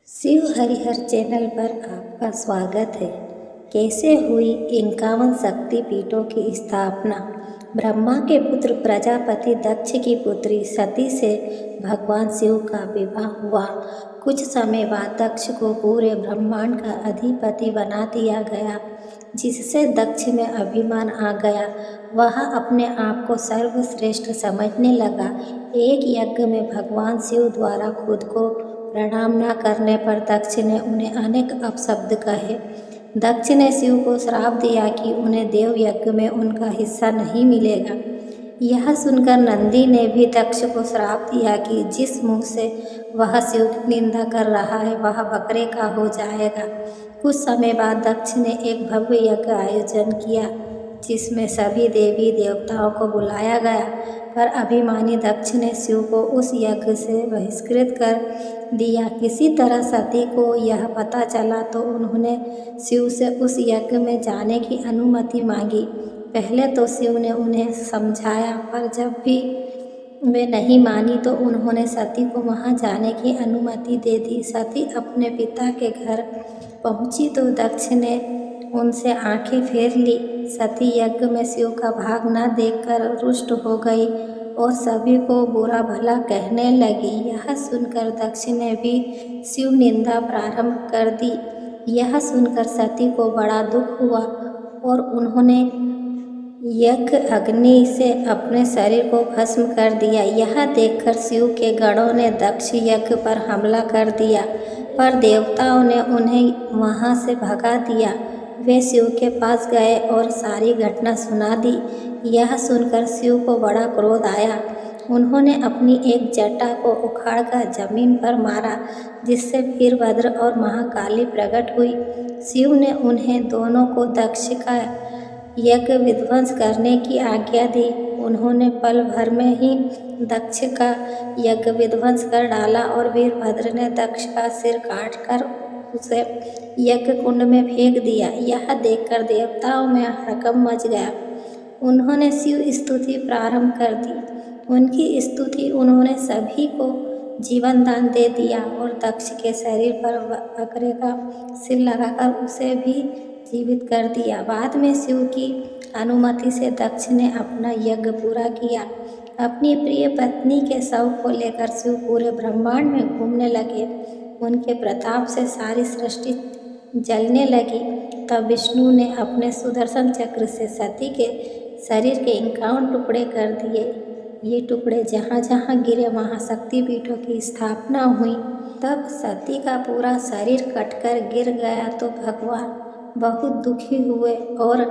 Shiv Harihar channel पर आपका स्वागत है। कैसे हुई 51 शक्तिपीठों की स्थापना। ब्रह्मा के पुत्र प्रजापति दक्ष की पुत्री सती से भगवान शिव का विवाह हुआ। कुछ समय बाद दक्ष को पूरे ब्रह्मांड का अधिपति बना दिया गया, जिससे दक्ष में अभिमान आ गया। वह अपने आप को सर्वश्रेष्ठ समझने लगा। एक यज्ञ में भगवान शिव द्वारा खुद को प्रणाम न करने पर दक्ष ने उन्हें अनेक अपशब्द कहे। दक्ष ने शिव को श्राप दिया कि उन्हें देव यज्ञ में उनका हिस्सा नहीं मिलेगा। यह सुनकर नंदी ने भी दक्ष को श्राप दिया कि जिस मुंह से वह शिव की निंदा कर रहा है वह बकरे का हो जाएगा। कुछ समय बाद दक्ष ने एक भव्य यज्ञ आयोजन किया, जिसमें सभी देवी देवताओं को बुलाया गया, पर अभिमानी दक्ष ने शिव को उस यज्ञ से बहिष्कृत कर दिया। किसी तरह सती को यह पता चला तो उन्होंने शिव से उस यज्ञ में जाने की अनुमति मांगी। पहले तो शिव ने उन्हें समझाया, पर जब भी वे नहीं मानी तो उन्होंने सती को वहां जाने की अनुमति दे दी। सती अपने पिता के घर पहुंची तो दक्ष ने उनसे आंखें फेर ली। सती यज्ञ में शिव का भाग न देखकर रुष्ट हो गई और सभी को बुरा भला कहने लगी। यह सुनकर दक्ष ने भी शिव निंदा प्रारंभ कर दी। यह सुनकर सती को बड़ा दुख हुआ और उन्होंने यज्ञ अग्नि से अपने शरीर को भस्म कर दिया। यह देखकर शिव के गणों ने दक्ष यज्ञ पर हमला कर दिया, पर देवताओं ने उन्हें वहां से भगा दिया। वे शिव के पास गए और सारी घटना सुना दी। यह सुनकर शिव को बड़ा क्रोध आया। उन्होंने अपनी एक जटा को उखाड़कर जमीन पर मारा, जिससे वीरभद्र और महाकाली प्रकट हुई। शिव ने उन्हें दोनों को दक्ष का यज्ञ विध्वंस करने की आज्ञा दी। उन्होंने पल भर में ही दक्ष का यज्ञ विध्वंस कर डाला और वीरभद्र ने दक्ष का सिर काटकर उसे यज्ञ कुंड में फेंक दिया। यह देखकर देवताओं में हड़कंप मच गया। उन्होंने शिव स्तुति प्रारंभ कर दी। उनकी स्तुति उन्होंने सभी को जीवन दान दे दिया और दक्ष के शरीर पर बकरे का सिर लगाकर उसे भी जीवित कर दिया। बाद में शिव की अनुमति से दक्ष ने अपना यज्ञ पूरा किया। अपनी प्रिय पत्नी के शव को लेकर शिव पूरे ब्रह्मांड में घूमने लगे। उनके प्रताप से सारी सृष्टि जलने लगी। तब विष्णु ने अपने सुदर्शन चक्र से सती के शरीर के 51 टुकड़े कर दिए। ये टुकड़े जहाँ जहाँ गिरे वहाँ शक्तिपीठों की स्थापना हुई। तब सती का पूरा शरीर कटकर गिर गया तो भगवान बहुत दुखी हुए और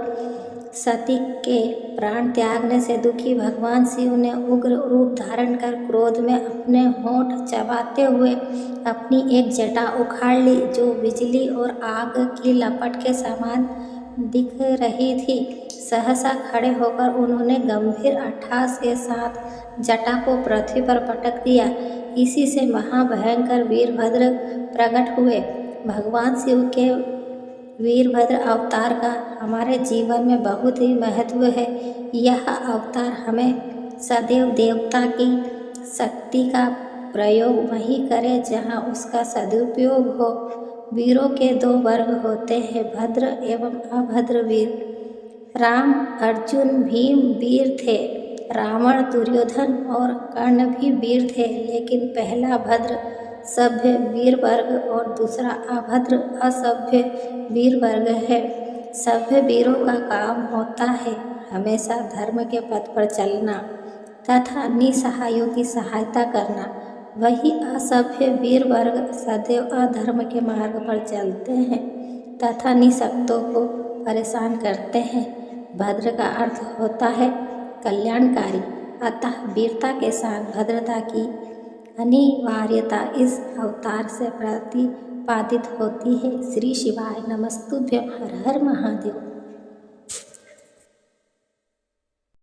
सती के प्राण त्यागने से दुखी भगवान शिव ने उग्र रूप धारण कर क्रोध में अपने होंठ चबाते हुए अपनी एक जटा उखाड़ ली, जो बिजली और आग की लपट के समान दिख रही थी। सहसा खड़े होकर उन्होंने गंभीर अट्टहास के साथ जटा को पृथ्वी पर पटक दिया। इसी से महाभयंकर वीरभद्र प्रकट हुए। भगवान शिव के वीरभद्र अवतार का हमारे जीवन में बहुत ही महत्व है। यह अवतार हमें सदैव देवता की शक्ति का प्रयोग वहीं करे जहाँ उसका सदुपयोग हो। वीरों के 2 वर्ग होते हैं, भद्र एवं अभद्र वीर। राम, अर्जुन, भीम वीर थे। रावण, दुर्योधन और कर्ण भी वीर थे, लेकिन पहला भद्र सभ्य वीर वर्ग और दूसरा अभद्र असभ्य वीर वर्ग है। सभ्य वीरों का काम होता है हमेशा धर्म के पथ पर चलना तथा निसहायों की सहायता करना। वही असभ्य वीर वर्ग सदैव अधर्म के मार्ग पर चलते हैं तथा निशक्तों को परेशान करते हैं। भद्र का अर्थ होता है कल्याणकारी, अतः वीरता के साथ भद्रता की अनिवार्यता इस अवतार से प्रतिपादित होती है। श्री शिवाय नमस्तुभ्यं। हर हर महादेव।